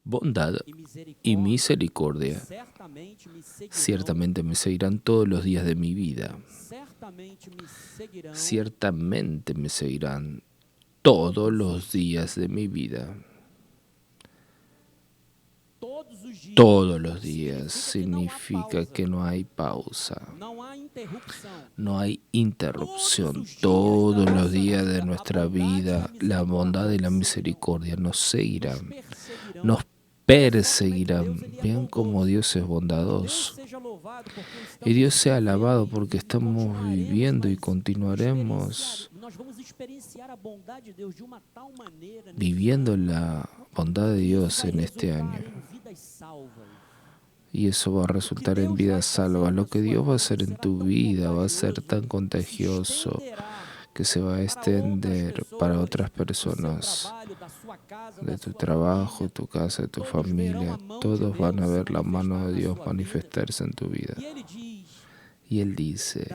Bondad y misericordia ciertamente me seguirán todos los días de mi vida. Ciertamente me seguirán todos los días de mi vida. Todos los días significa que no hay pausa, no hay interrupción. Todos los días de nuestra vida, la bondad y la misericordia nos seguirán, nos perseguirán. Vean cómo Dios es bondadoso. Y Dios sea alabado porque estamos viviendo y continuaremos viviendo la bondad de Dios en este año. Y eso va a resultar en vidas salvas. Lo que Dios va a hacer en tu vida va a ser tan contagioso que se va a extender para otras personas de tu trabajo, tu casa, de tu familia. Todos van a ver la mano de Dios manifestarse en tu vida. Y Él dice,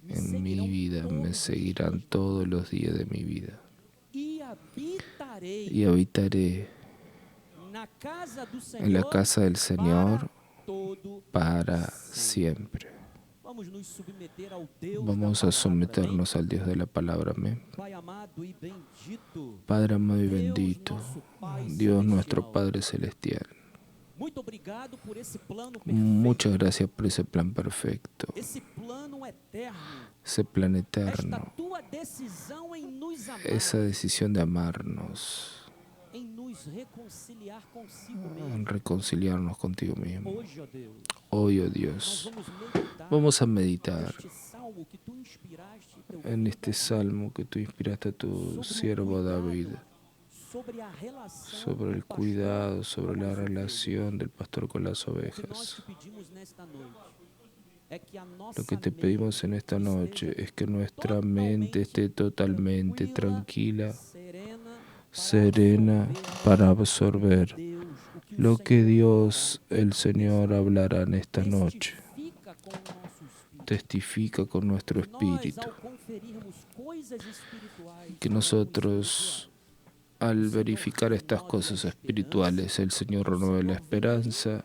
en mi vida me seguirán todos los días de mi vida. Y habitaré en la casa del Señor para siempre. Vamos a someternos al Dios de la palabra. Amén. Padre amado y bendito, Dios nuestro Padre Celestial, muchas gracias por ese plan perfecto, ese plan eterno, esa decisión de amarnos, en reconciliarnos contigo mismo. Hoy, oh Dios, vamos a meditar en este salmo que tú inspiraste a tu siervo David, sobre el cuidado, sobre la relación del pastor con las ovejas. Lo que te pedimos en esta noche es que nuestra mente esté totalmente tranquila, serena, para absorber lo que Dios, el Señor, hablará en esta noche. Testifica con nuestro espíritu que nosotros, al verificar estas cosas espirituales, el Señor renueve la esperanza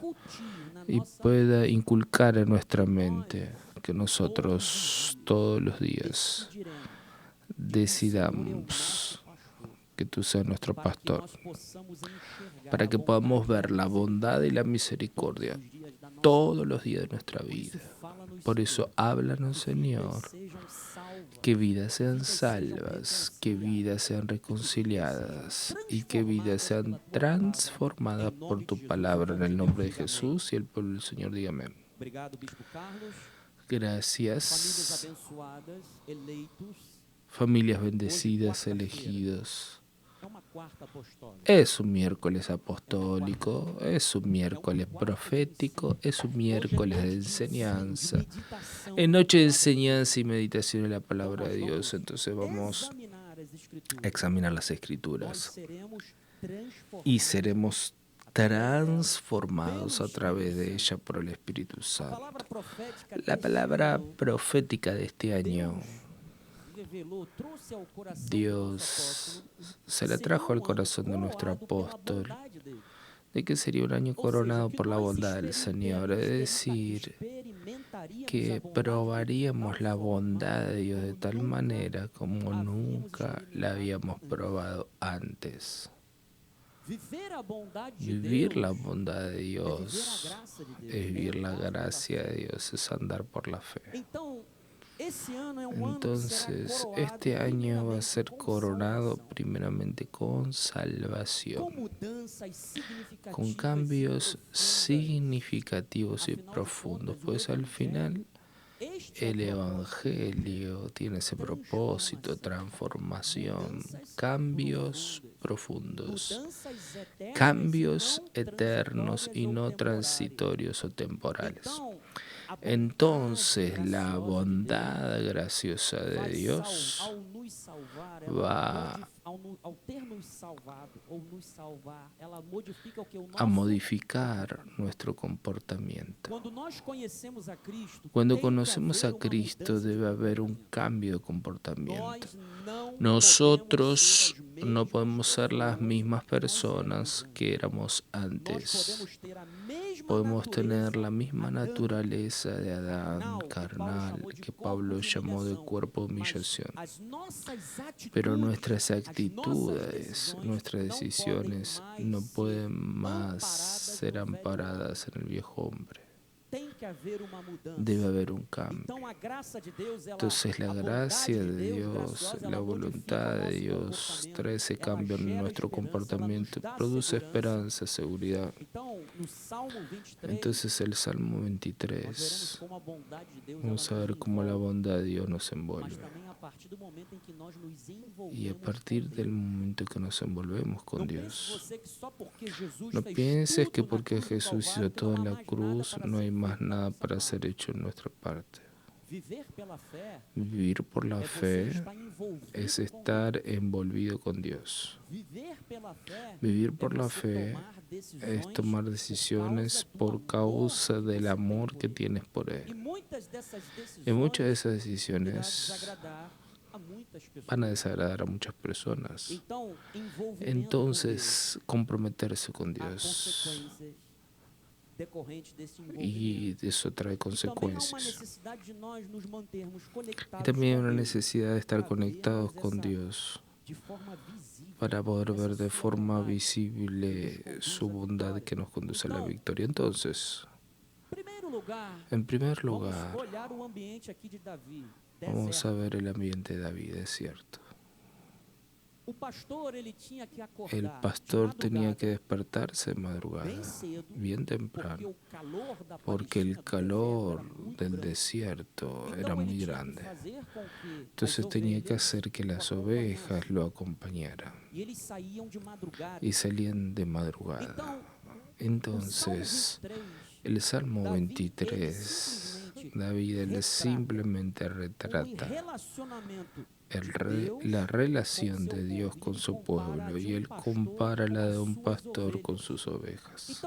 y pueda inculcar en nuestra mente que nosotros todos los días decidamos que tú seas nuestro pastor, para que podamos ver la bondad y la misericordia todos los días de nuestra vida. Por eso, háblanos, Señor, que vidas sean salvas, que vidas sean reconciliadas y que vidas sean transformadas por tu palabra. En el nombre de Jesús y el pueblo del Señor, diga amén. Gracias. Familias bendecidas, elegidos. Es un miércoles apostólico, es un miércoles profético, es un miércoles de enseñanza. En noche de enseñanza y meditación en la palabra de Dios, entonces vamos a examinar las Escrituras y seremos transformados a través de ella por el Espíritu Santo. La palabra profética de este año, Dios se la trajo al corazón de nuestro apóstol, de que sería un año coronado por la bondad del Señor, es decir, que probaríamos la bondad de Dios de tal manera como nunca la habíamos probado antes. Vivir la bondad de Dios es vivir la gracia de Dios, es andar por la fe. Entonces, este año va a ser coronado primeramente con salvación, con cambios significativos y profundos, pues al final el Evangelio tiene ese propósito, transformación, cambios profundos, cambios eternos y no transitorios o temporales. Entonces la bondad graciosa de Dios va a modificar nuestro comportamiento. Cuando conocemos a Cristo debe haber un cambio de comportamiento. Nosotros no podemos ser las mismas personas que éramos antes. Podemos tener la misma naturaleza de Adán carnal que Pablo llamó de cuerpo de humillación. Pero nuestras actitudes, nuestras decisiones no pueden más ser amparadas en el viejo hombre. Debe haber un cambio. Entonces la gracia de Dios, la voluntad de Dios trae ese cambio en nuestro comportamiento, produce esperanza, seguridad. Entonces el Salmo 23, vamos a ver cómo la bondad de Dios nos envuelve. Y a partir del momento que nos envolvemos con Dios, no pienses que porque Jesús hizo todo en la cruz no hay más nada para ser hecho en nuestra parte. Vivir por la fe es estar envolvido con Dios. Vivir por la fe es tomar decisiones por causa del amor que tienes por Él. Y muchas de esas decisiones van a desagradar a muchas personas. Entonces, comprometerse con Dios, y eso trae consecuencias. Y también hay una necesidad de estar conectados con Dios para poder ver de forma visible su bondad que nos conduce a la victoria. Entonces, en primer lugar, vamos a ver el ambiente de David, es cierto. El pastor tenía que despertarse de madrugada, bien temprano, porque el calor del desierto era muy grande. Entonces tenía que hacer que las ovejas lo acompañaran y salían de madrugada. Entonces, el Salmo 23, David él simplemente retrata la relación de Dios con su pueblo y él compara la de un pastor con sus ovejas.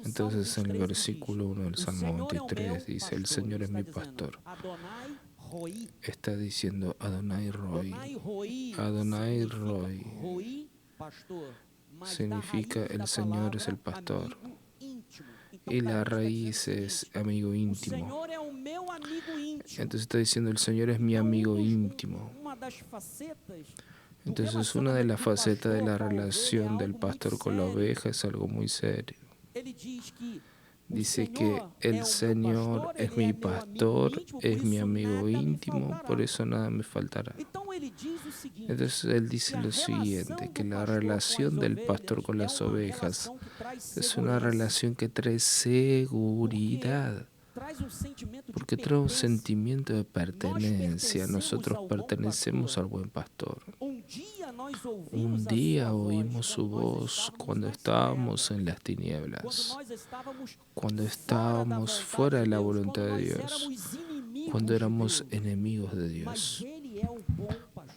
Entonces en el versículo 1 del Salmo 23 dice: el Señor es mi pastor. Está diciendo Adonai Roi. Adonai Roi significa el Señor es el pastor. Y la raíz es amigo íntimo. Entonces está diciendo el Señor es mi amigo íntimo. Entonces una de las facetas de la relación del pastor con la oveja es algo muy serio. Dice que el Señor es mi pastor, es mi amigo íntimo, por eso nada me faltará. Entonces él dice lo siguiente, que la relación del pastor con las ovejas es una relación que trae seguridad, porque trae un sentimiento de pertenencia. Nosotros pertenecemos al buen pastor. Un día oímos su voz cuando estábamos en las tinieblas, cuando estábamos fuera de la voluntad de Dios, cuando éramos enemigos de Dios.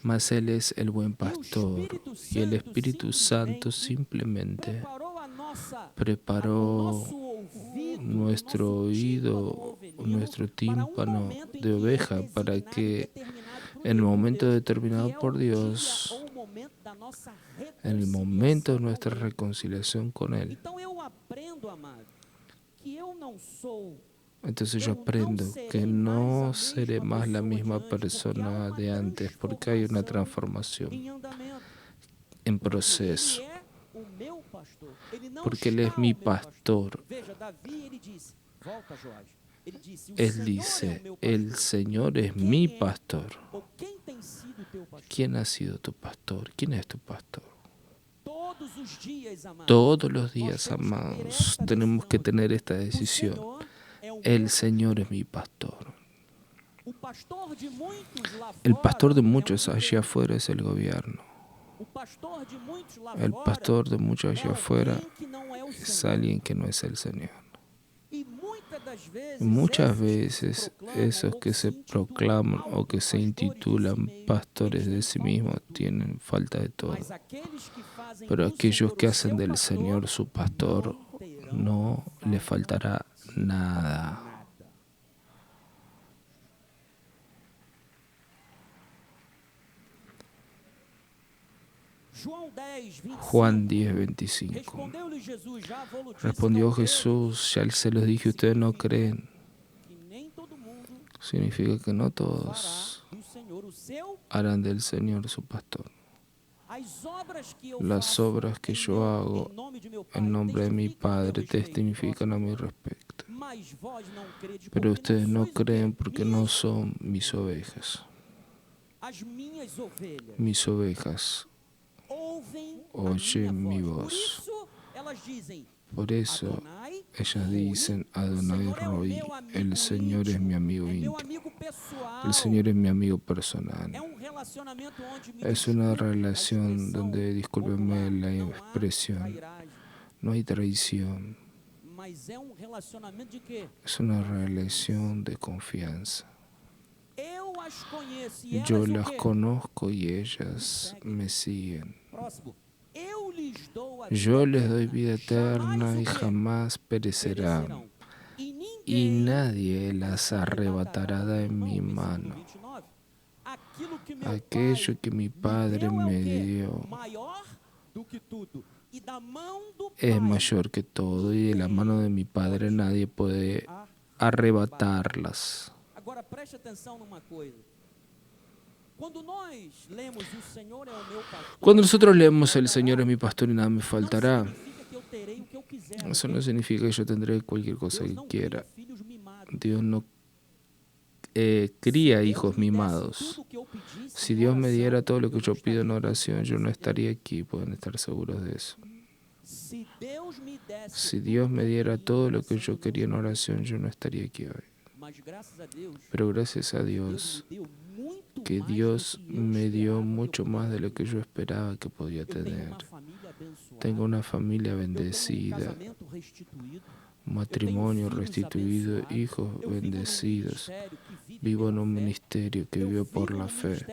Mas Él es el buen pastor y el Espíritu Santo simplemente preparó nuestro oído, nuestro tímpano de oveja para que en el momento determinado por Dios, en el momento de nuestra reconciliación con Él, entonces yo aprendo que no seré más la misma persona de antes, porque hay una transformación en proceso, porque Él es mi pastor. Él dice, el Señor es mi pastor. ¿Quién ha sido tu pastor? ¿Quién es tu pastor? Todos los días, amados, tenemos que tener esta decisión. El Señor es mi pastor. El pastor de muchos allá afuera es el gobierno. El pastor de muchos allá afuera es alguien que no es el Señor. Muchas veces esos que se proclaman o que se intitulan pastores de sí mismos tienen falta de todo. Pero aquellos que hacen del Señor su pastor no le faltará nada. Juan 10:25. Respondió Jesús, ya se los dije, ustedes no creen. Significa que no todos harán del Señor su pastor. Las obras que yo hago en nombre de mi Padre testifican a mi respecto. Pero ustedes no creen porque no son mis ovejas. Mis ovejas oyen mi voz. Por eso ellas dicen, Adonai Roí, el Señor es mi amigo íntimo. El Señor es mi amigo personal. Es una relación donde, discúlpenme la expresión, no hay traición. Es una relación de confianza. Yo las conozco y ellas me siguen. Yo les doy vida eterna y jamás perecerán, y nadie las arrebatará de mi mano. Aquello que mi Padre me dio es mayor que todo, y de la mano de mi Padre nadie puede arrebatarlas. Cuando nosotros leemos El Señor es mi pastor y nada me faltará, eso no significa que yo tendré cualquier cosa que quiera. Dios no cría hijos mimados. Si Dios me diera todo lo que yo pido en oración, yo no estaría aquí, pueden estar seguros de eso. Si Dios me diera todo lo que yo quería en oración, yo no estaría aquí hoy. Pero gracias a Dios, que Dios me dio mucho más de lo que yo esperaba que podía tener. Tengo una familia bendecida, un matrimonio restituido, hijos bendecidos. Vivo en un ministerio que vive por la fe.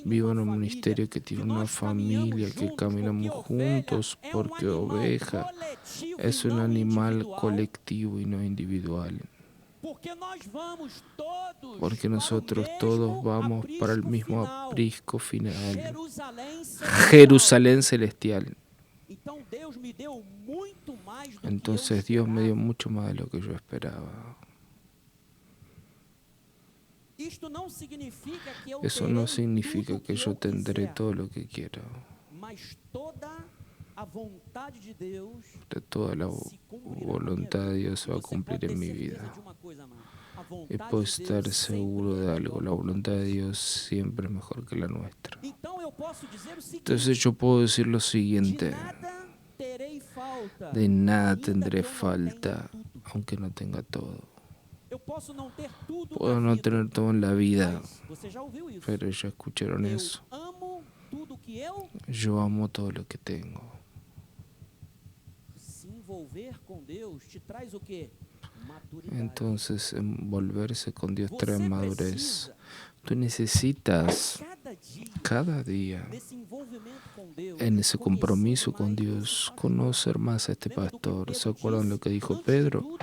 Vivo en un ministerio que tiene una familia, que caminamos juntos, porque oveja es un animal colectivo y no individual. Porque nosotros todos vamos para el mismo aprisco final, Jerusalén celestial. Entonces Dios me dio mucho más de lo que yo esperaba. Eso no significa que yo tendré todo lo que quiero. De toda la voluntad de Dios se va a cumplir en mi vida. Y puedo estar seguro de algo, la voluntad de Dios siempre es mejor que la nuestra. Entonces yo puedo decir lo siguiente: de nada tendré falta, aunque no tenga todo. Puedo no tener todo en la vida, pero ya escucharon eso. Yo amo todo lo que tengo. Entonces, envolverse con Dios trae madurez. Tú necesitas cada día, en ese compromiso con Dios, conocer más a este pastor. ¿Se acuerdan lo que dijo Pedro?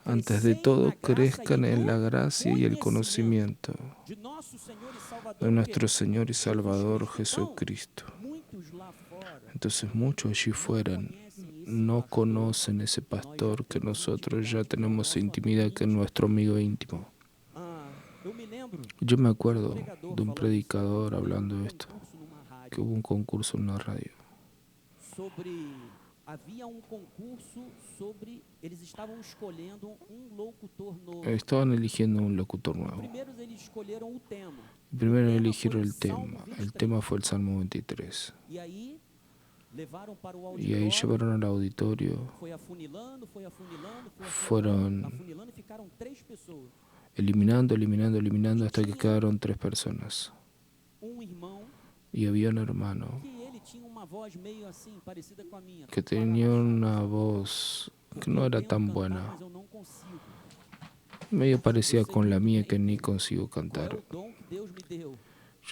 Antes de todo, crezcan en la gracia y el conocimiento de nuestro Señor y Salvador Jesucristo. Entonces muchos allí fuera no conocen ese pastor que nosotros ya tenemos intimidad, que es nuestro amigo íntimo. Yo me acuerdo de un predicador hablando de esto, que hubo un concurso en una radio. Estaban eligiendo un locutor nuevo. Primero eligieron el tema. El tema fue el Salmo 23. Y ahí llevaron al auditorio. Fueron eliminando hasta que quedaron 3 personas. Y había un hermano que tenía una voz que no era tan buena, medio parecida con la mía que ni consigo cantar.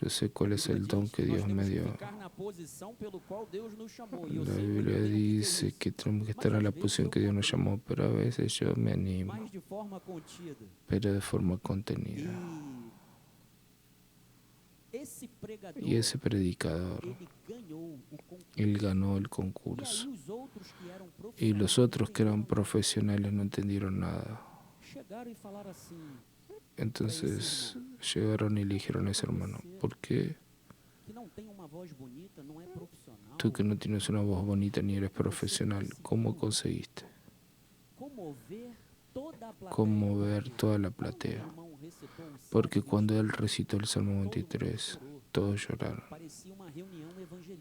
Yo sé cuál es el don que Dios me dio. La Biblia dice que tenemos que estar en la posición que Dios nos llamó, pero a veces yo me animo, pero de forma contenida. Y ese predicador, él ganó el concurso. Y los otros que eran profesionales no entendieron nada. Entonces llegaron y le dijeron a ese hermano, ¿por qué tú que no tienes una voz bonita ni eres profesional, cómo conseguiste conmover toda la platea? Porque cuando él recitó el Salmo 23, todos lloraron.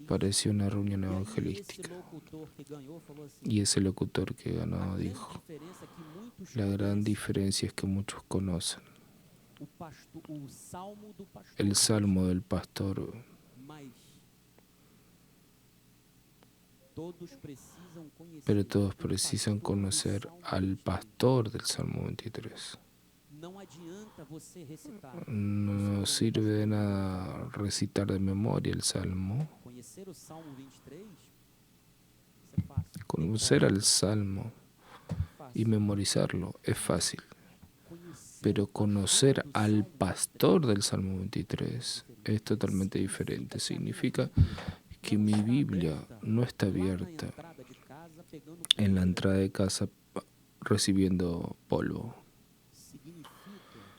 Parecía una reunión evangelística. Y ese locutor que ganó dijo, la gran diferencia es que muchos conocen el Salmo del pastor, pero todos precisan conocer al pastor del Salmo 23. No sirve de nada recitar de memoria el Salmo. Conocer al Salmo y memorizarlo es fácil. Pero conocer al pastor del Salmo 23 es totalmente diferente. Significa que mi Biblia no está abierta en la entrada de casa recibiendo polvo.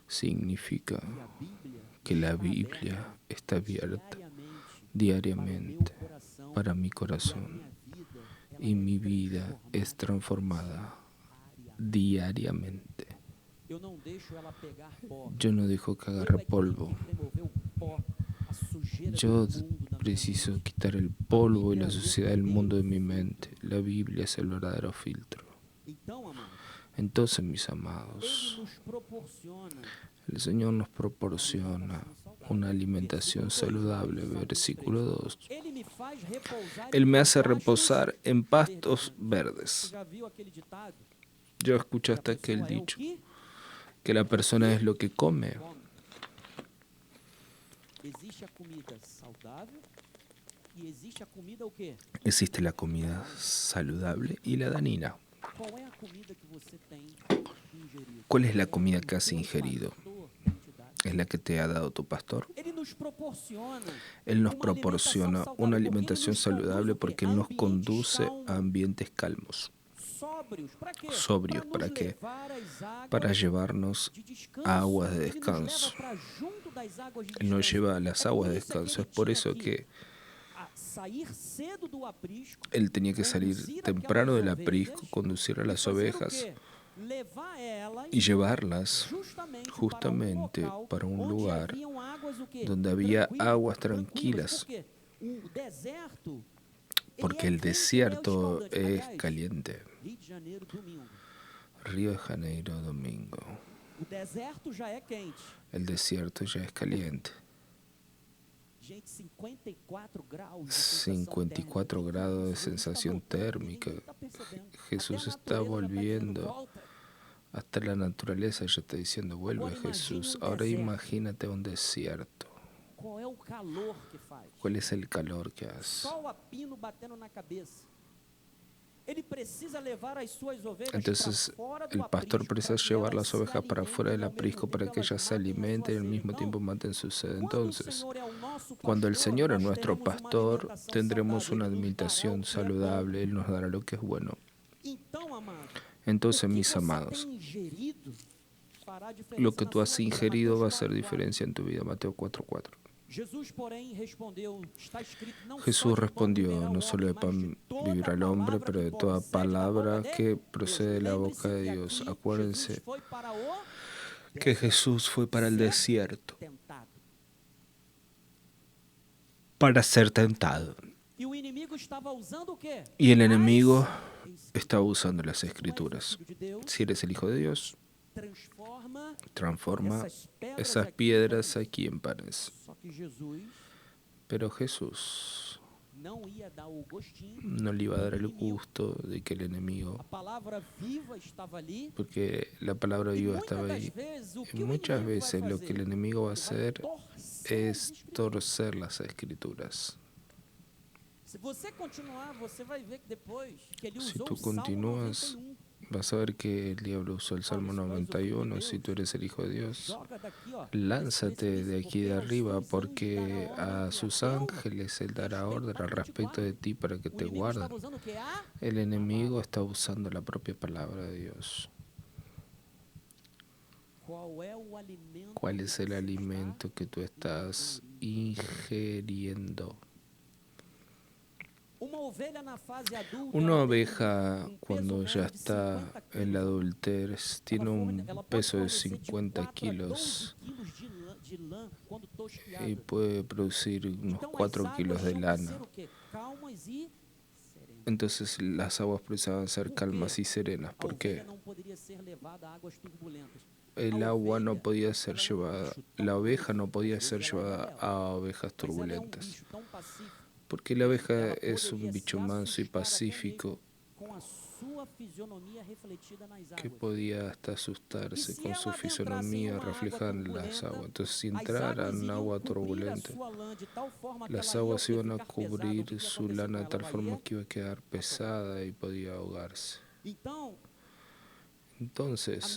Significa que la Biblia está abierta diariamente para mi corazón y mi vida es transformada diariamente. Yo no dejo que agarre polvo. Yo preciso quitar el polvo y la suciedad del mundo de mi mente. La Biblia es el verdadero filtro. Entonces, mis amados, el Señor nos proporciona una alimentación saludable. Versículo 2. Él me hace reposar en pastos verdes. ¿Ya escuchaste aquel dicho? Que la persona es lo que come. Existe la comida saludable y la dañina. ¿Cuál es la comida que has ingerido? ¿Es la que te ha dado tu pastor? Él nos proporciona una alimentación saludable porque Él nos conduce a ambientes calmos. Sobrios, ¿para qué? Para llevarnos a aguas de descanso. Él nos lleva a las aguas de descanso. Es por eso que Él tenía que salir temprano del aprisco, conducir a las ovejas y llevarlas justamente para un lugar donde había aguas tranquilas, porque el desierto es caliente. Río de Janeiro, domingo. El desierto ya es caliente. 54 grados de sensación térmica. Jesús está volviendo. Hasta la naturaleza ya está diciendo, vuelve Jesús. Ahora imagínate un desierto. ¿Cuál es el calor que hace? Entonces el pastor precisa llevar las ovejas para afuera del aprisco para que ellas se alimenten y al mismo tiempo maten su sed. Entonces, cuando el Señor es nuestro pastor, tendremos una alimentación saludable, Él nos dará lo que es bueno. Entonces, mis amados, lo que tú has ingerido va a hacer diferencia en tu vida. Mateo 4:4. Jesús respondió, no solo de pan vivirá el hombre, pero de toda palabra que procede de la boca de Dios. Acuérdense que Jesús fue para el desierto para ser tentado. Y el enemigo estaba usando las Escrituras. Si eres el Hijo de Dios, transforma esas piedras aquí en panes. Pero Jesús no le iba a dar el gusto de que el enemigo, porque la palabra viva estaba ahí. Y muchas veces lo que el enemigo va a hacer es torcer las escrituras. Si tú continúas, vas a ver que el diablo usó el Salmo 91. Si tú eres el Hijo de Dios, lánzate de aquí de arriba, porque a sus ángeles Él dará orden al respecto de ti para que te guarden. El enemigo está usando la propia palabra de Dios. ¿Cuál es el alimento que tú estás ingiriendo? Una oveja, cuando ya está en la adultez, tiene un peso de 50 kilos y puede producir unos 4 kilos de lana. Entonces las aguas precisaban ser calmas y serenas. ¿Por qué? El agua no podía ser llevada, la oveja no podía ser llevada a ovejas turbulentas. Porque la oveja es un bicho manso y pacífico que podía hasta asustarse con su fisonomía reflejada en las aguas. Entonces, si entraran en agua turbulenta, las aguas iban a cubrir su lana de tal forma que iba a quedar pesada y podía ahogarse. Entonces,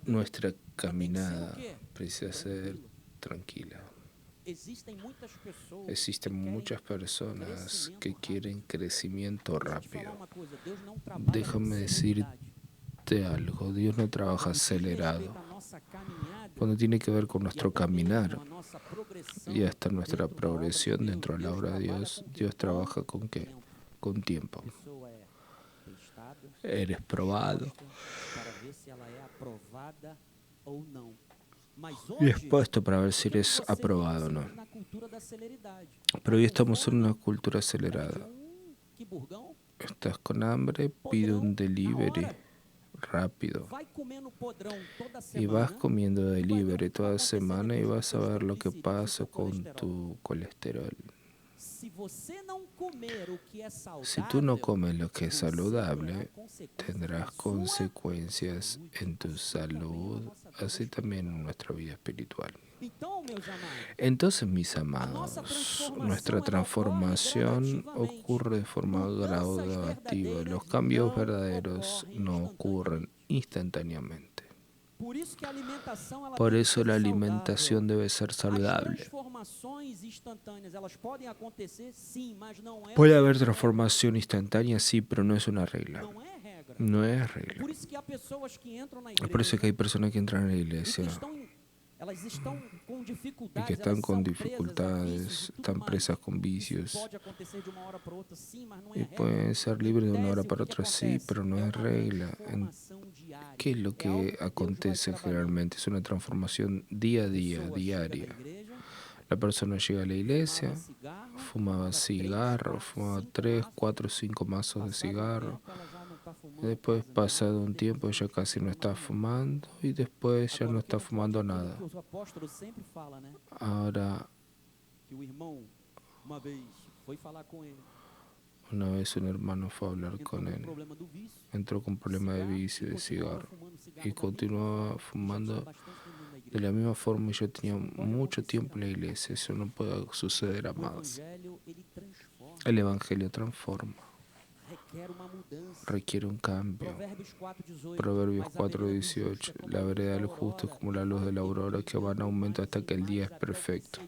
nuestra caminada precisa ser tranquila. Existen muchas personas que quieren crecimiento rápido. Déjame decirte algo, Dios no trabaja acelerado. Cuando tiene que ver con nuestro caminar y hasta nuestra progresión dentro de la obra de Dios, Dios trabaja ¿con qué? Con tiempo. Eres probado y expuesto para ver si eres aprobado o no. Pero hoy estamos en una cultura acelerada. Estás con hambre, pide un delivery rápido. Y vas comiendo delivery toda semana y vas a ver lo que pasa con tu colesterol. Si tú no comes lo que es saludable, tendrás consecuencias en tu salud, así también en nuestra vida espiritual. Entonces, mis amados, nuestra transformación ocurre de forma graduativa. Los cambios verdaderos no ocurren instantáneamente. Por eso la alimentación debe ser saludable. Puede haber transformación instantánea, sí, pero no es una regla. No es regla. Es por eso que hay personas que entran a la iglesia y que están con dificultades, están presas con vicios y pueden ser libres de una hora para otra, sí, pero no es regla. ¿Qué es lo que acontece generalmente? Es una transformación día a día, diaria. La persona llega a la iglesia, fumaba cigarro, fumaba 3, 4, 5 mazos de cigarro. Después, pasado un tiempo, ya casi no está fumando y después ya no está fumando nada. Ahora, una vez un hermano fue a hablar con él. Entró con problema de vicio de cigarro y continuaba fumando de la misma forma. Yo tenía mucho tiempo en la iglesia. Eso no puede suceder a más. El evangelio transforma. Requiere un cambio. Proverbios 4:18. La vereda del justo es como la luz de la aurora que va en aumento hasta que el día es perfecto.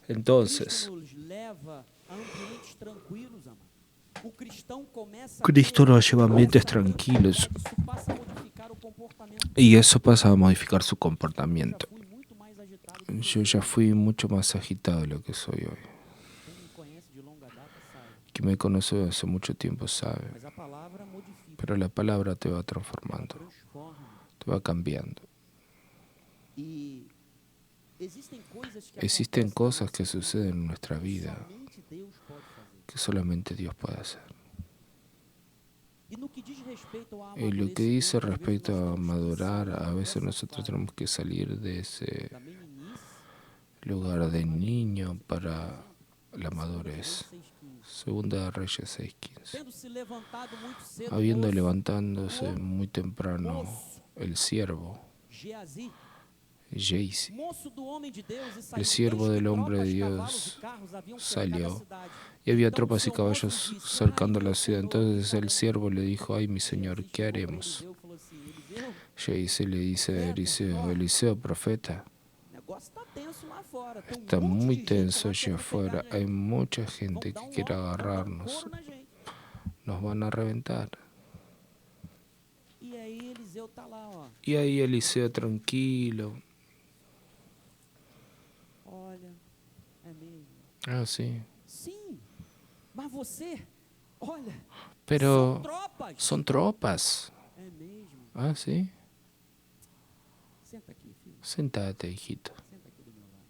Entonces, Cristo nos lleva a ambientes tranquilos y eso pasa a modificar su comportamiento. Yo ya fui mucho más agitado de lo que soy hoy. Quien me conoce hace mucho tiempo sabe, pero la palabra te va transformando, te va cambiando. Existen cosas que suceden en nuestra vida que solamente Dios puede hacer. Y lo que dice respecto a madurar, a veces nosotros tenemos que salir de lugar de niño para la madurez. Segunda de Reyes 6:15. Habiendo levantándose muy temprano el siervo, Gehazi, el siervo del hombre de Dios, salió, y había tropas y caballos cercando la ciudad. Entonces el siervo le dijo: ay, mi señor, ¿qué haremos? Gehazi le dice a Eliseo: Eliseo, profeta, está muy tenso allá afuera, hay mucha gente que quiere agarrarnos, nos van a reventar. Y ahí Eliseo tranquilo. Ah, sí. Pero son tropas. Ah, sí. Sentate, hijito.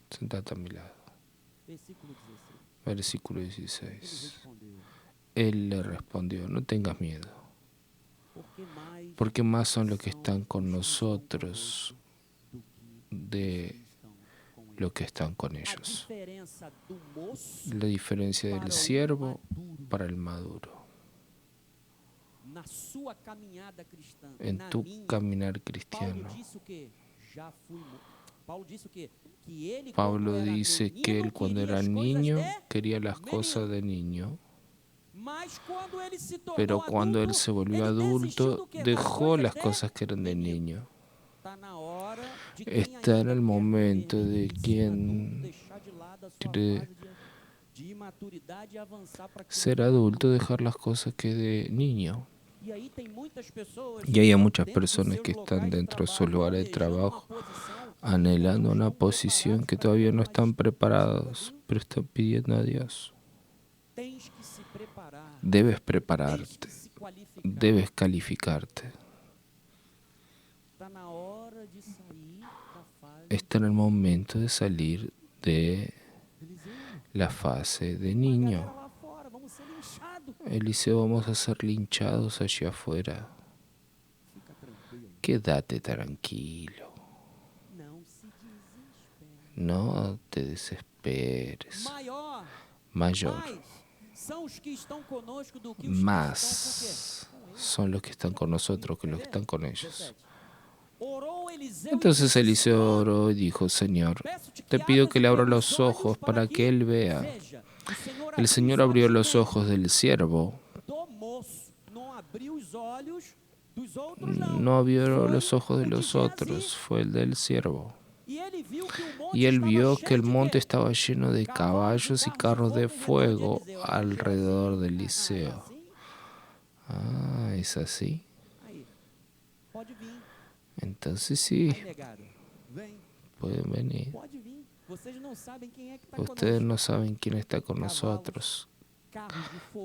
Sentate a mi lado. Versículo 16. Él le respondió: no tengas miedo, porque más son los que están con nosotros de los que están con ellos. La diferencia del siervo para el maduro. En tu caminar cristiano, Pablo dice que él, cuando era niño, quería las cosas de niño, pero cuando él se volvió adulto, dejó las cosas que eran de niño. Está en el momento de quien quiere ser adulto, dejar las cosas que de niño. Y hay muchas personas que están dentro de sus lugares de trabajo anhelando una posición que todavía no están preparados, pero están pidiendo a Dios. Debes prepararte, debes calificarte. Está en el momento de salir de la fase de niño. Eliseo, vamos a ser linchados allá afuera. Quédate tranquilo. No te desesperes. Mayor. Más son los que están con nosotros que los que están con ellos. Entonces Eliseo oró y dijo: Señor, te pido que le abra los ojos para que él vea. El Señor abrió los ojos del siervo. No abrió los ojos de los otros, fue el del siervo. Y él vio que el monte estaba lleno de caballos y carros de fuego alrededor de Eliseo. Ah, ¿es así? Entonces sí, pueden venir. Ustedes no saben quién está con nosotros.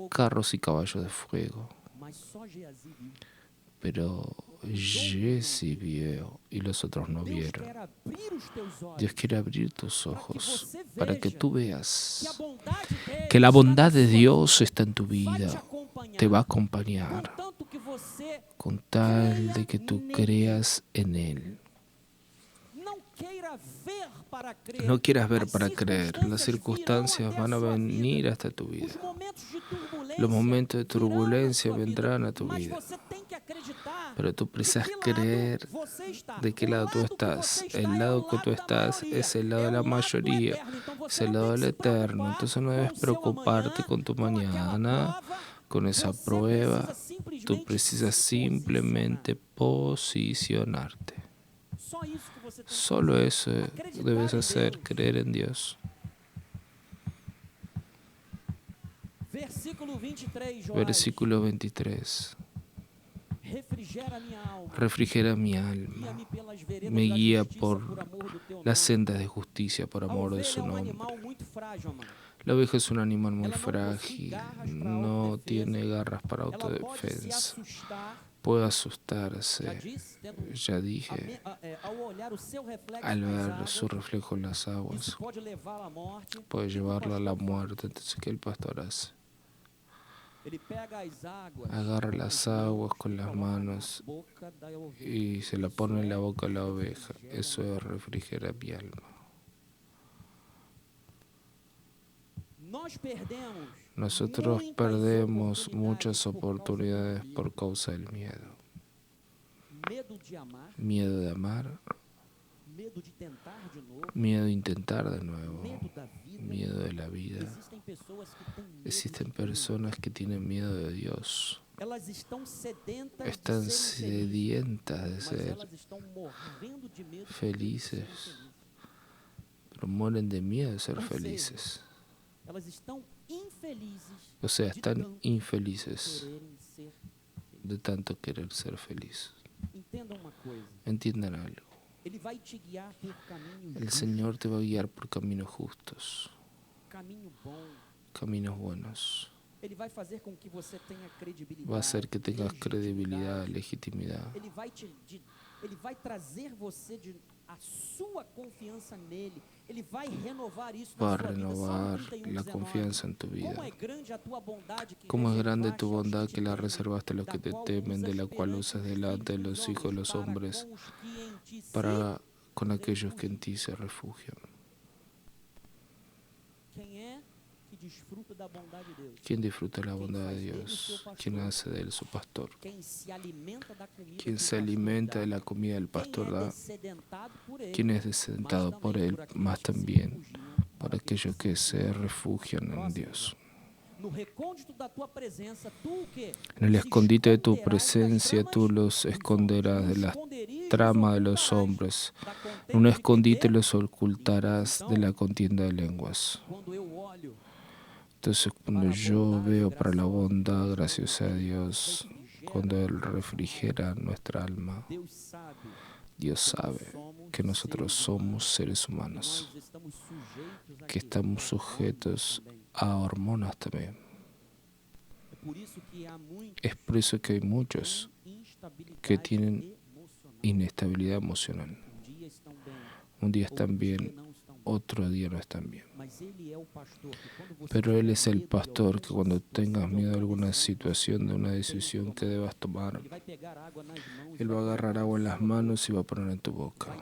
Carros y caballos de fuego. Pero Gehazi vio y los otros no vieron. Dios quiere abrir tus ojos para que tú veas que la bondad de Dios está en tu vida, te va a acompañar, con tal de que tú creas en Él. No quieras ver para creer. Las circunstancias van a venir hasta tu vida. Los momentos de turbulencia vendrán a tu vida. Pero tú precisas creer de qué lado tú estás. El lado que tú estás es el lado de la mayoría, es el lado del eterno. Entonces no debes preocuparte con tu mañana, con esa prueba. Tú precisas simplemente posicionarte. Solo eso debes hacer, creer en Dios. Versículo 23. Refrigera mi alma, me guía por las sendas de justicia por amor de su nombre. La oveja es un animal muy frágil, no tiene garras para autodefensa, puede asustarse, ya dije, al ver su reflejo en las aguas, puede llevarlo a la muerte. Entonces, ¿qué el pastor hace? Agarra las aguas con las manos y se la pone en la boca a la oveja. Eso refrigera mi alma. Nosotros perdemos muchas oportunidades por causa del miedo. Miedo de amar, miedo de intentar de nuevo, miedo de la vida. Existen personas que tienen miedo de Dios. Están sedientas de ser felices, pero mueren de miedo de ser felices. O sea, están infelices de tanto querer ser felices. Entiendan algo. El Señor te va a guiar por caminos justos, caminos buenos. Va a hacer que tengas credibilidad, legitimidad. Va a renovar la confianza en tu vida. Cómo es grande tu bondad que la reservaste a los que te temen, de la cual usas delante de los hijos de los hombres, para con aquellos que en ti se refugian. ¿Quién disfruta la bondad de Dios? ¿Quién hace de él su pastor? ¿Quién se alimenta de la comida del pastor da? ¿Quién es descentado por él? Más también para aquellos que se refugian en Dios. En el escondite de tu presencia tú los esconderás de la trama de los hombres. En un escondite los ocultarás de la contienda de lenguas. Entonces, cuando yo veo para la bondad, gracias a Dios, cuando Él refrigera nuestra alma, Dios sabe que nosotros somos seres humanos, que estamos sujetos a hormonas también. Es por eso que hay muchos que tienen inestabilidad emocional. Un día están bien, otro día no están bien. Pero Él es el pastor que cuando tengas miedo de alguna situación, de una decisión que debas tomar, Él va a agarrar agua en las manos y va a poner en tu boca.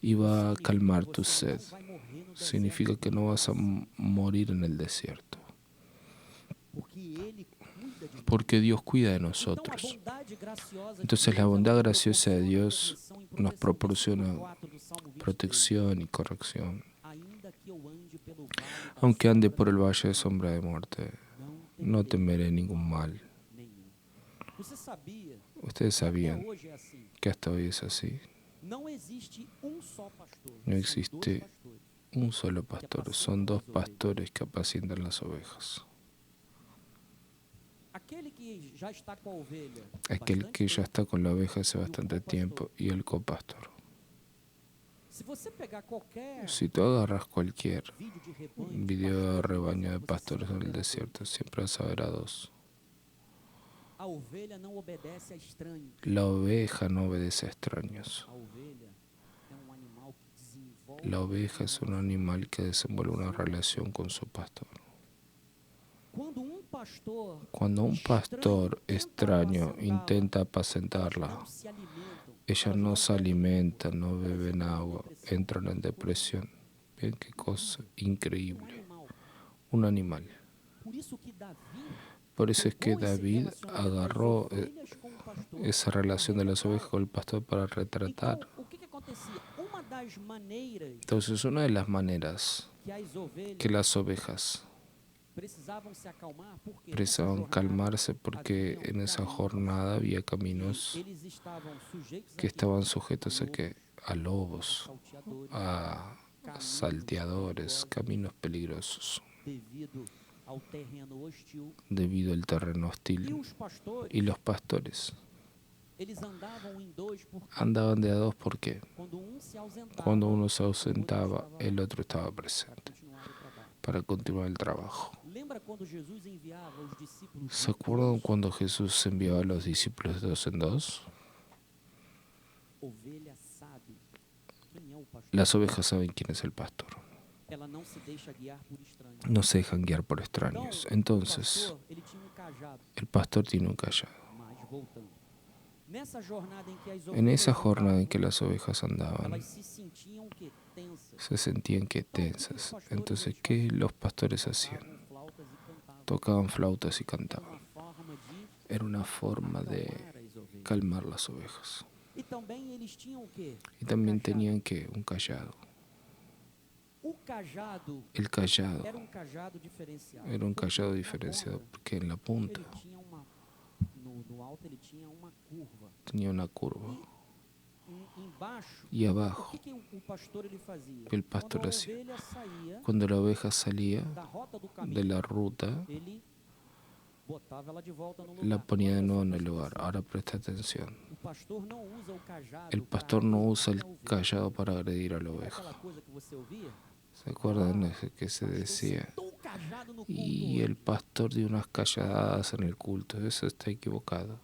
Y va a calmar tu sed. Significa que no vas a morir en el desierto. Porque Dios cuida de nosotros. Entonces la bondad graciosa de Dios nos proporciona protección y corrección. Aunque ande por el valle de sombra de muerte, no temeré ningún mal. Ustedes sabían que hasta hoy es así. No existe un solo pastor, son dos pastores que apacientan las ovejas. Aquel que ya está con la oveja hace bastante tiempo y el copastor. Si tú agarras cualquier video de rebaño de pastores en el desierto, siempre vas a ver a dos. La oveja no obedece a extraños. La oveja es un animal que desenvuelve una relación con su pastor. Cuando un pastor extraño intenta apacentarla, ella no se alimenta, no beben agua, entran en depresión. ¿Ven qué cosa increíble? Un animal. Por eso es que David agarró esa relación de las ovejas con el pastor para retratar. Entonces, una de las maneras que las ovejas precisaban calmarse, porque en esa jornada había caminos que estaban sujetos a lobos, a salteadores, caminos peligrosos, debido al terreno hostil. Y los pastores andaban de a dos, ¿por qué? Cuando uno se ausentaba, el otro estaba presente para continuar el trabajo. ¿Se acuerdan cuando Jesús enviaba a los discípulos de dos en dos? Las ovejas saben quién es el pastor. No se dejan guiar por extraños. Entonces, el pastor tiene un callado. En esa jornada en que las ovejas andaban, se sentían que tensas. Entonces, ¿qué los pastores hacían? Tocaban flautas y cantaban. Era una forma de calmar las ovejas. Y también tenían que un callado. El callado era un callado diferenciado porque en la punta tenía una curva. Y abajo, ¿qué el pastor hacía? Cuando la oveja salía de la ruta, la ponía de nuevo en el lugar. Ahora presta atención. El pastor no usa el callado para agredir a la oveja. ¿Se acuerdan de que se decía? Y el pastor dio unas calladadas en el culto. Eso está equivocado.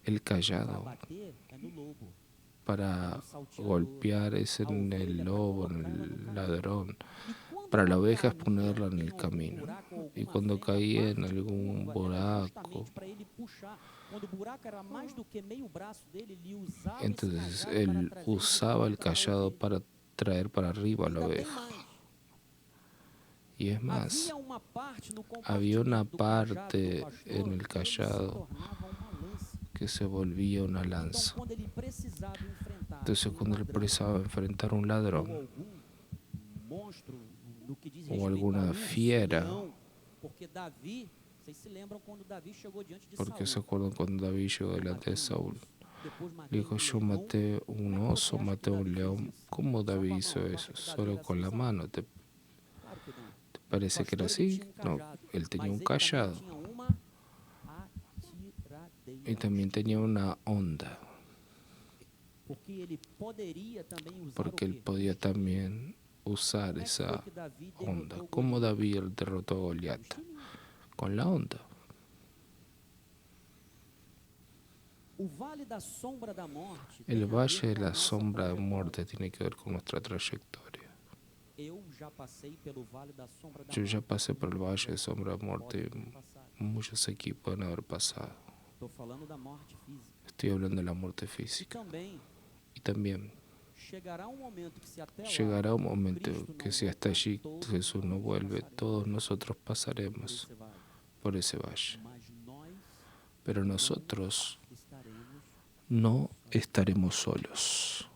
El callado para golpear es en el lobo, en el ladrón. Para la oveja es ponerla en el camino. Y cuando caía en algún buraco, entonces él usaba el callado para traer para arriba a la oveja. Y es más, había una parte en el callado que se volvía una lanza. Entonces cuando él precisaba enfrentar a un ladrón o alguna fiera, porque se acuerdan cuando David llegó delante de Saúl, le dijo: yo maté un oso, maté un león. ¿Cómo David hizo eso? Solo con la mano. ¿Te parece que era así? No, él tenía un callado y también tenía una onda, porque él podía también usar esa onda. ¿Cómo David derrotó a Goliat? Con la onda. El valle de la sombra de muerte tiene que ver con nuestra trayectoria. Yo ya pasé por el valle de sombra de muerte. Muchos aquí pueden haber pasado. Estoy hablando de la muerte física. Y también llegará un momento que si hasta allí Jesús no vuelve, todos nosotros pasaremos por ese valle. Pero nosotros no estaremos solos.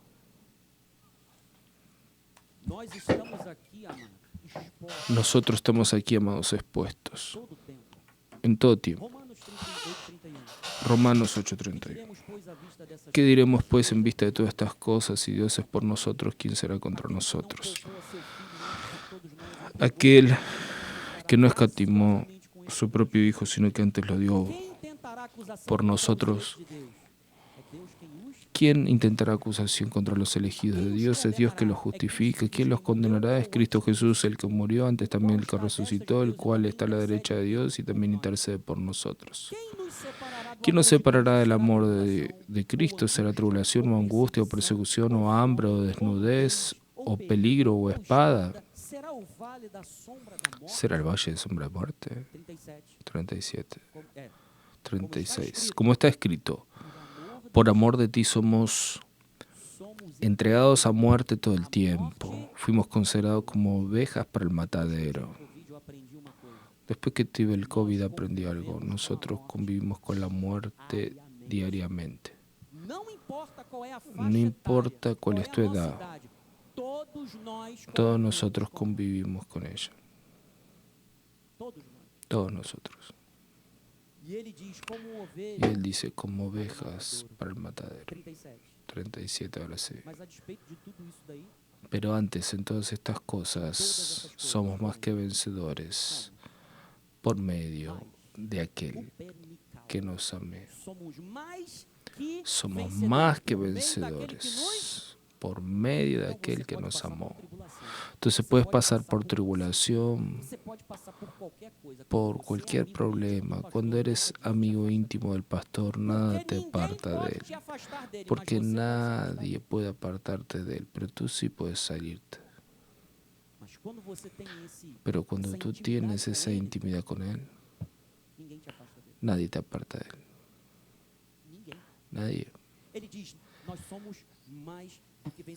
Nosotros estamos aquí, amados, expuestos en todo tiempo. Romanos 8:31. ¿Qué diremos pues en vista de todas estas cosas? Si Dios es por nosotros, ¿quién será contra nosotros? Aquel que no escatimó su propio Hijo, sino que antes lo dio por nosotros. ¿Quién intentará acusación contra los elegidos de Dios? Es Dios que los justifica. ¿Quién los condenará? Es Cristo Jesús, el que murió, antes también el que resucitó, el cual está a la derecha de Dios y también intercede por nosotros. ¿Quién nos separará del amor de Cristo? ¿Será tribulación o angustia o persecución o hambre o desnudez o peligro o espada? ¿Será el valle de sombra de muerte? 37. 36. Como está escrito: por amor de ti somos entregados a muerte todo el tiempo. Fuimos considerados como ovejas para el matadero. Después que tuve el COVID aprendí algo. Nosotros convivimos con la muerte diariamente. No importa cuál es tu edad, todos nosotros convivimos con ella. Todos nosotros. Y él dice, como ovejas para el matadero. 37, ahora sí. Pero antes, en todas estas cosas, somos más que vencedores por medio de aquel que nos amó. Somos más que vencedores por medio de aquel que nos amó. Entonces puedes pasar por tribulación, por cualquier problema. Cuando eres amigo íntimo del pastor, nada te aparta de él, porque nadie puede apartarte de él, pero tú sí puedes salirte. Pero cuando tú tienes esa intimidad con él, nadie te aparta de él. Nadie.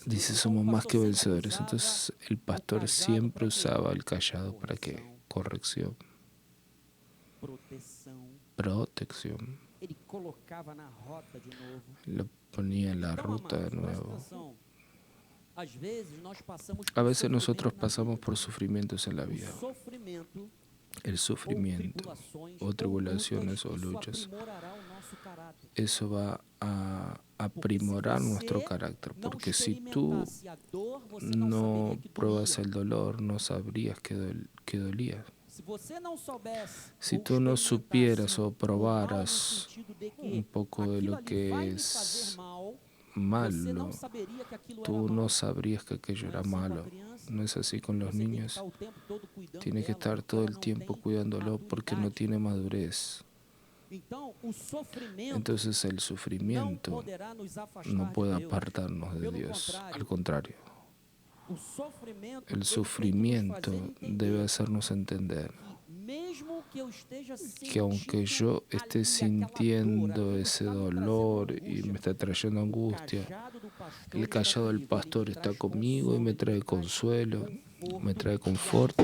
Dice, somos más que vencedores. Entonces el pastor siempre usaba el cayado para qué? Corrección, protección. Lo ponía en la ruta de nuevo. A veces nosotros pasamos por sufrimientos en la vida. El sufrimiento o tribulaciones o luchas, eso va a aprimorar nuestro carácter, porque si tú no pruebas el dolor, no sabrías que dolía. Si tú no supieras o probaras un poco de lo que es malo, tú no sabrías que aquello era malo. No es así con los niños. Tienes que estar todo el tiempo cuidándolo porque no tiene madurez. Entonces el sufrimiento no puede apartarnos de Dios. Al contrario, el sufrimiento debe hacernos entender que aunque yo esté sintiendo ese dolor y me está trayendo angustia, el cayado del pastor está conmigo y me trae consuelo, me trae confort,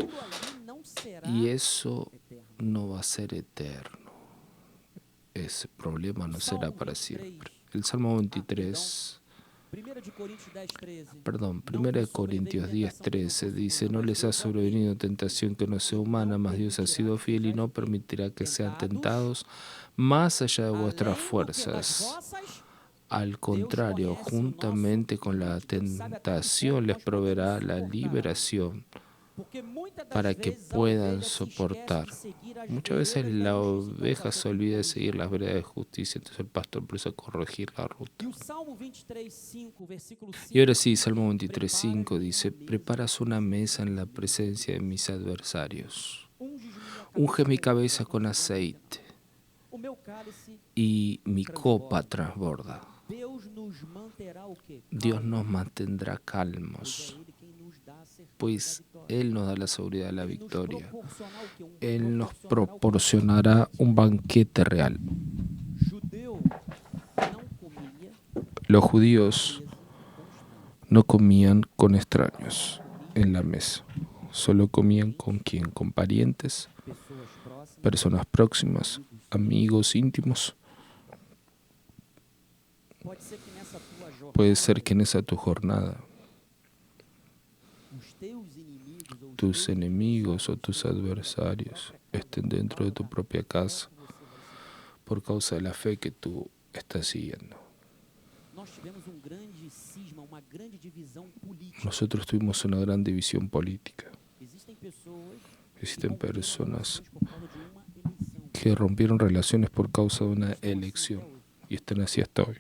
y eso no va a ser eterno. Ese problema no será para siempre. El Salmo 23, 1 Corintios 10:13 dice, no les ha sobrevenido tentación que no sea humana, mas Dios ha sido fiel y no permitirá que sean tentados más allá de vuestras fuerzas. Al contrario, juntamente con la tentación les proveerá la liberación para que puedan soportar. Muchas veces la oveja se olvida de seguir las veredas de justicia, entonces el pastor empieza a corregir la ruta. Y ahora sí, Salmo 23:5 dice, preparas una mesa en la presencia de mis adversarios. Unge mi cabeza con aceite y mi copa transborda. Dios nos mantendrá calmos, pues Él nos da la seguridad de la victoria. Él nos proporcionará un banquete real. Los judíos no comían con extraños en la mesa, solo comían con quién, con parientes, personas próximas, amigos íntimos. Puede ser que en esa tu jornada tus enemigos o tus adversarios estén dentro de tu propia casa por causa de la fe que tú estás siguiendo. Nosotros tuvimos una gran división política. Existen personas que rompieron relaciones por causa de una elección y están así hasta hoy.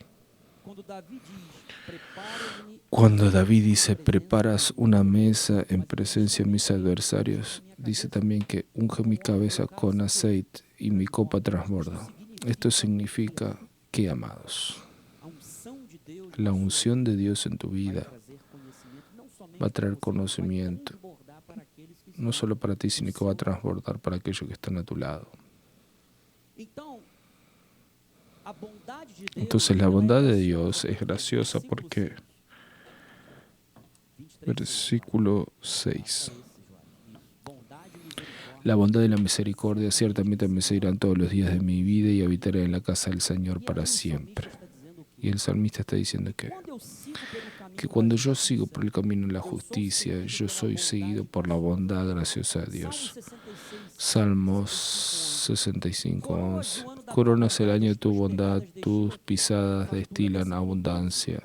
Cuando David dice, preparas una mesa en presencia de mis adversarios, dice también que unge mi cabeza con aceite y mi copa transborda. Esto significa que, amados, la unción de Dios en tu vida va a traer conocimiento, no solo para ti, sino que va a transbordar para aquellos que están a tu lado. Entonces la bondad de Dios es graciosa porque, versículo 6, la bondad y la misericordia ciertamente me seguirán todos los días de mi vida y habitaré en la casa del Señor para siempre. Y el salmista está diciendo que cuando yo sigo por el camino de la justicia, yo soy seguido por la bondad graciosa de Dios. Salmos 65:11. Coronas el año de tu bondad, tus pisadas destilan abundancia.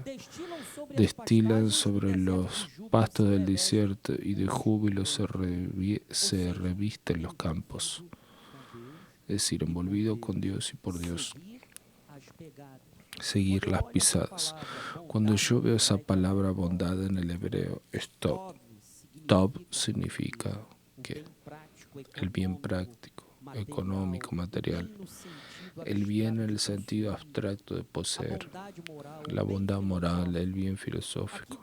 Destilan sobre los pastos del desierto y de júbilo se revisten los campos. Es decir, envolvido con Dios y por Dios. Seguir las pisadas. Cuando yo veo esa palabra bondad en el hebreo, es tov. Tov significa que el bien práctico, económico, material. El bien en el sentido abstracto de poseer, la bondad moral, el bien filosófico.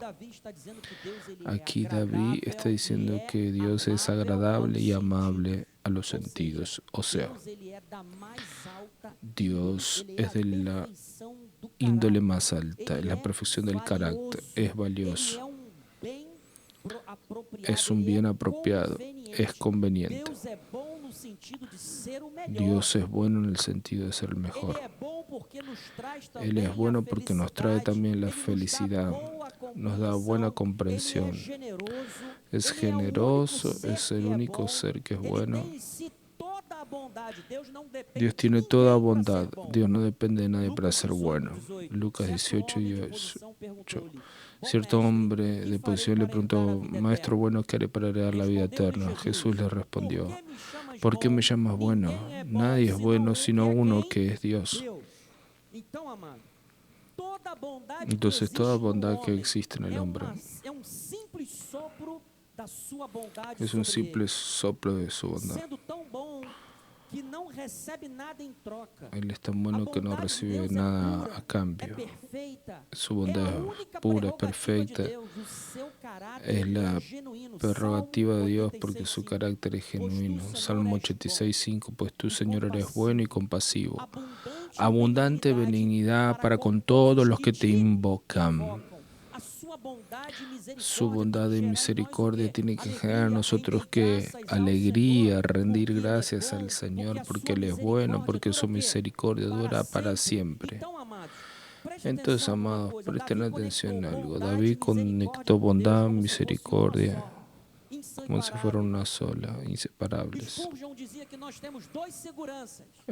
Aquí David está diciendo que Dios es agradable y amable a los sentidos. O sea, Dios es de la índole más alta, es la perfección del carácter, es valioso, es un bien apropiado, es conveniente. Dios es bueno en el sentido de ser el mejor. Él es bueno porque nos trae también la felicidad, nos da buena comprensión. Es generoso, es el único ser que es bueno. Dios tiene toda bondad. Dios no depende de nadie para ser bueno. Lucas 18:18. Cierto hombre de posición le preguntó: Maestro bueno, ¿qué haré para heredar la vida eterna? Jesús le respondió: ¿por qué me llamas bueno? Nadie es bueno sino uno, que es Dios. Entonces toda bondad que existe en el hombre es un simple soplo de su bondad. Él es tan bueno que no recibe nada a cambio. Su bondad es pura, es perfecta. Es la prerrogativa de Dios porque su carácter es genuino. Salmo 86:5. Pues tú, Señor, eres bueno y compasivo, abundante benignidad para con todos los que te invocan. Su bondad y misericordia tiene que generar en nosotros que alegría, rendir gracias al Señor porque Él es bueno, porque su misericordia dura para siempre. Entonces, amados, presten atención a algo. David conectó bondad, misericordia, como si fueran una sola, inseparables.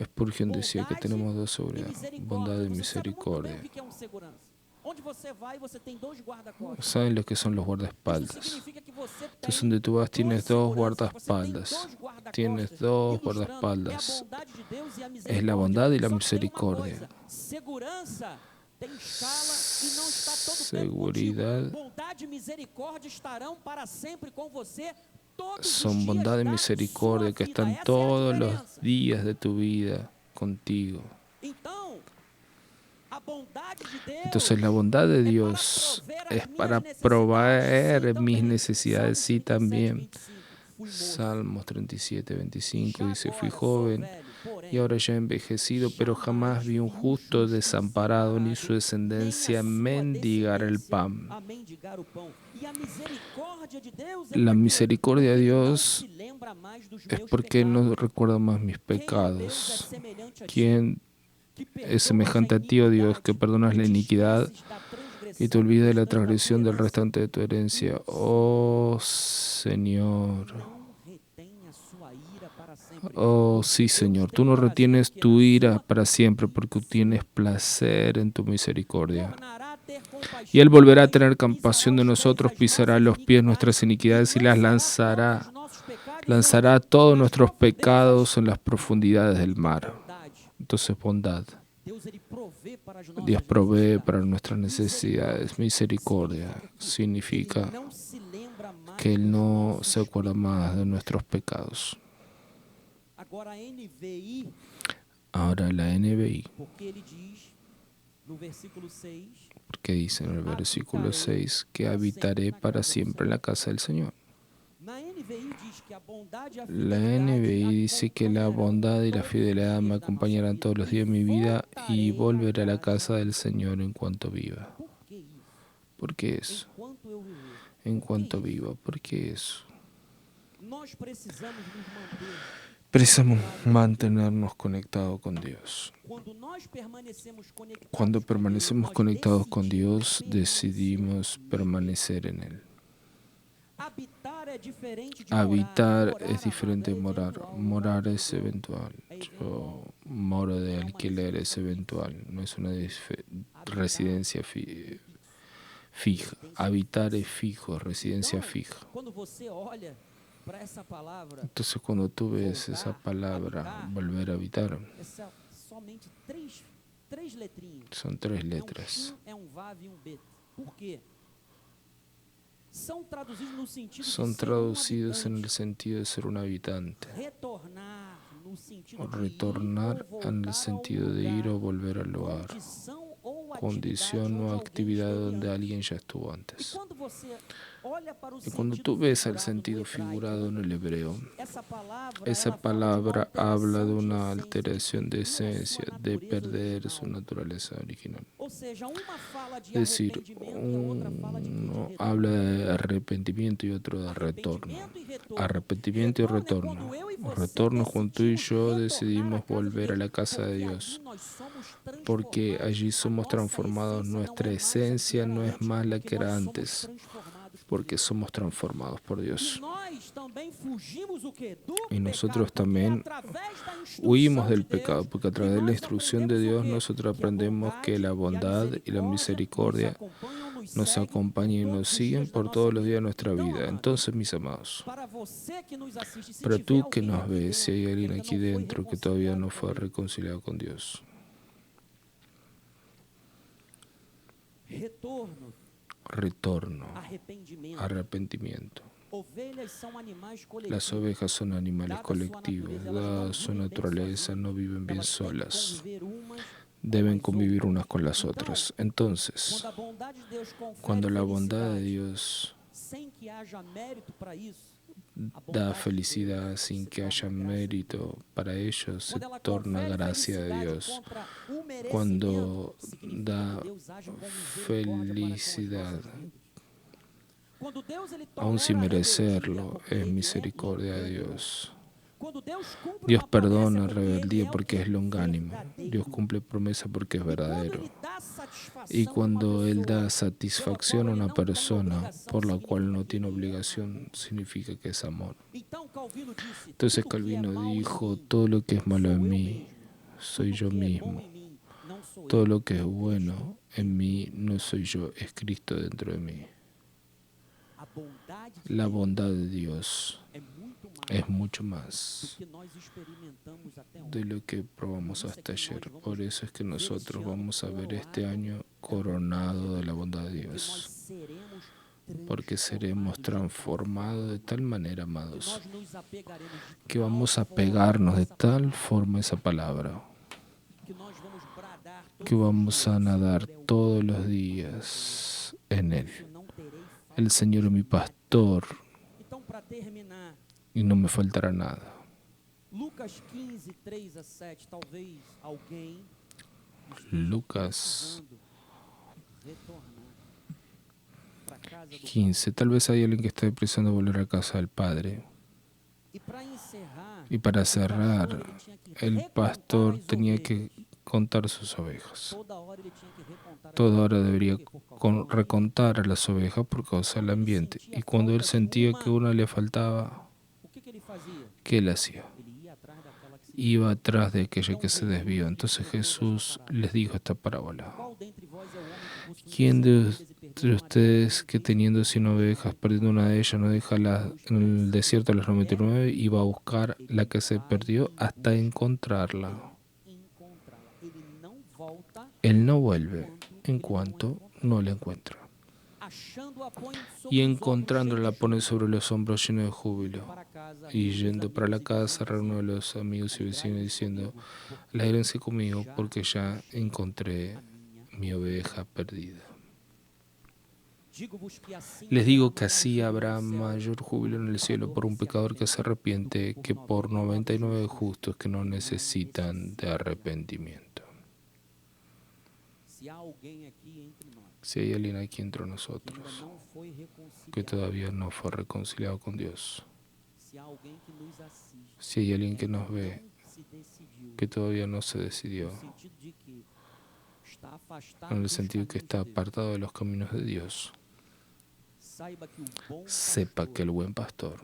Spurgeon decía que tenemos dos seguridades, bondad y misericordia. ¿Saben lo que son los guardaespaldas? Entonces, donde tú vas tienes dos guardaespaldas. Tienes dos guardaespaldas. Es la bondad y la misericordia. Seguridad. Son bondad y misericordia que están todos los días de tu vida contigo. Entonces la bondad de Dios es para proveer mis necesidades, sí, también. Salmos 37:25 dice: fui joven y ahora ya he envejecido, pero jamás vi un justo desamparado ni su descendencia mendigar el pan. La misericordia de Dios es porque Él no recuerda más mis pecados. ¿Quién es semejante a ti, oh Dios, que perdonas la iniquidad y te olvidas de la transgresión del restante de tu herencia? Oh Señor. Oh sí, Señor, tú no retienes tu ira para siempre porque tienes placer en tu misericordia. Y Él volverá a tener compasión de nosotros, pisará a los pies nuestras iniquidades y las lanzará. Lanzará todos nuestros pecados en las profundidades del mar. Entonces, bondad. Dios provee para nuestras necesidades. Misericordia significa que Él no se acuerda más de nuestros pecados. Ahora la NBI, porque dice en el versículo 6 que habitaré para siempre en la casa del Señor. La NBI dice que la bondad y la fidelidad me acompañarán todos los días de mi vida y volveré a la casa del Señor en cuanto viva. ¿Por qué eso? En cuanto viva, ¿por qué eso? Precisamos mantenernos conectados con Dios. Cuando permanecemos conectados con Dios, decidimos permanecer en Él. Habitar es diferente de morar. Morar es eventual. Yo moro de alquiler, es eventual. No es una residencia fija. Habitar es fijo, residencia fija. Entonces cuando tú ves esa palabra, volver a habitar, son tres letras. Son traducidos en el sentido de ser un habitante. O retornar en el sentido de ir o volver al lugar. Condición o actividad donde alguien ya estuvo antes. Y cuando tú ves el sentido figurado en el hebreo, esa palabra habla de una alteración de esencia, de perder su naturaleza original. Es decir, uno habla de arrepentimiento y otro de retorno. Arrepentimiento y retorno. Retorno cuando tú y yo decidimos volver a la casa de Dios, porque allí somos transformados. Nuestra esencia no es más la que era antes, porque somos transformados por Dios. Y nosotros también huimos del pecado, porque a través de la instrucción de Dios nosotros aprendemos que la bondad y la misericordia nos acompañan y nos siguen por todos los días de nuestra vida. Entonces, mis amados, para tú que nos ves, si hay alguien aquí dentro que todavía no fue reconciliado con Dios, retorno, arrepentimiento. Las ovejas son animales colectivos, dada su naturaleza no viven bien solas, deben convivir unas con las otras. Entonces, cuando la bondad de Dios da felicidad sin que haya mérito para ello, se torna gracia de Dios. Cuando da felicidad, aun sin merecerlo, es misericordia de Dios. Dios perdona rebeldía porque es longánimo. Dios cumple promesa porque es verdadero. Y cuando Él da satisfacción a una persona por la cual no tiene obligación, significa que es amor. Entonces Calvino dijo, todo lo que es malo en mí, soy yo mismo. Todo lo que es bueno en mí, no soy yo, es Cristo dentro de mí. La bondad de Dios es mucho más de lo que probamos hasta ayer. Por eso es que nosotros vamos a ver este año coronado de la bondad de Dios. Porque seremos transformados de tal manera, amados, que vamos a pegarnos de tal forma a esa palabra, que vamos a nadar todos los días en Él. El Señor es mi pastor y no me faltará nada. Lucas 15. Tal vez hay alguien que está pensando volver a casa del Padre. Y para cerrar, el pastor tenía que contar sus ovejas. Toda hora debería recontar a las ovejas por causa del ambiente. Y cuando él sentía que una le faltaba, ¿qué él hacía? Iba atrás de aquella que se desvió. Entonces Jesús les dijo esta parábola. ¿Quién de ustedes que teniendo 100 ovejas, perdiendo una de ellas, no deja en el desierto las 99 y va a buscar la que se perdió hasta encontrarla? Él no vuelve en cuanto no la encuentra. Y encontrándola la pone sobre los hombros lleno de júbilo. Y yendo para la casa, reúne a los amigos y vecinos diciendo, alégrense conmigo porque ya encontré mi oveja perdida. Les digo que así habrá mayor júbilo en el cielo por un pecador que se arrepiente que por 99 justos que no necesitan de arrepentimiento. Si hay alguien aquí entre nosotros que todavía no fue reconciliado con Dios, si hay alguien que nos ve que todavía no se decidió, en el sentido que está apartado de los caminos de Dios, sepa que el buen pastor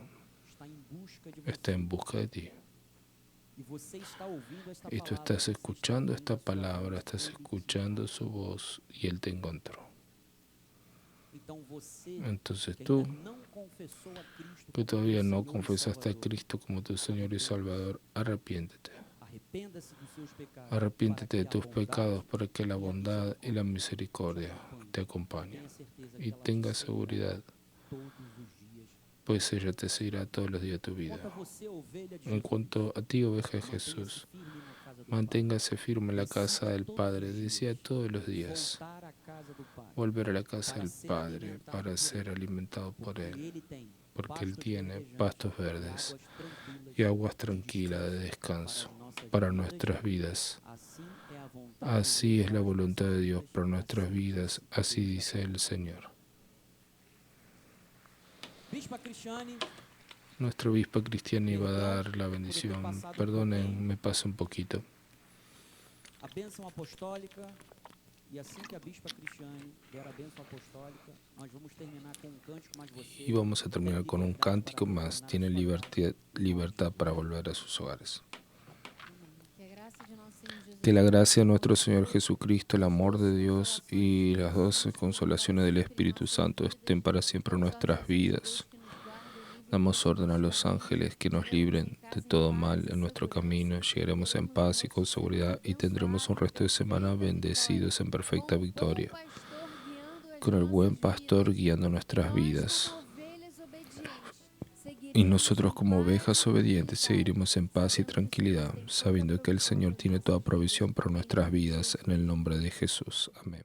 está en busca de ti. Y tú estás escuchando esta palabra, estás escuchando su voz y Él te encontró. Entonces tú, que todavía no confesaste a Cristo como tu Señor y Salvador, arrepiéntete. Arrepiéntete de tus pecados para que la bondad y la misericordia te acompañen. Y tenga seguridad, pues ella te seguirá todos los días de tu vida. En cuanto a ti, oveja de Jesús, manténgase firme en la casa del Padre, decía todos los días. volver a la casa del Padre para ser alimentado por Él, porque Él tiene pastos verdes y aguas tranquilas de descanso para nuestras vidas. Así es la voluntad de Dios para nuestras vidas, así dice el Señor. Nuestra obispa Cristiana iba a dar la bendición. Perdonen, me pasa un poquito. A bênção apostólica, e assim que a bispa Cristiane der a bênção apostólica, nós vamos terminar com um cântico, mas você... Y vamos a terminar con un cántico más. Tienen libertad para volver a sus hogares. Que la gracia de nuestro Señor Jesucristo, el amor de Dios y las 12 consolaciones del Espíritu Santo estén para siempre en nuestras vidas. Damos orden a los ángeles que nos libren de todo mal en nuestro camino. Llegaremos en paz y con seguridad y tendremos un resto de semana bendecidos en perfecta victoria, con el buen pastor guiando nuestras vidas. Y nosotros como ovejas obedientes seguiremos en paz y tranquilidad, sabiendo que el Señor tiene toda provisión para nuestras vidas en el nombre de Jesús. Amén.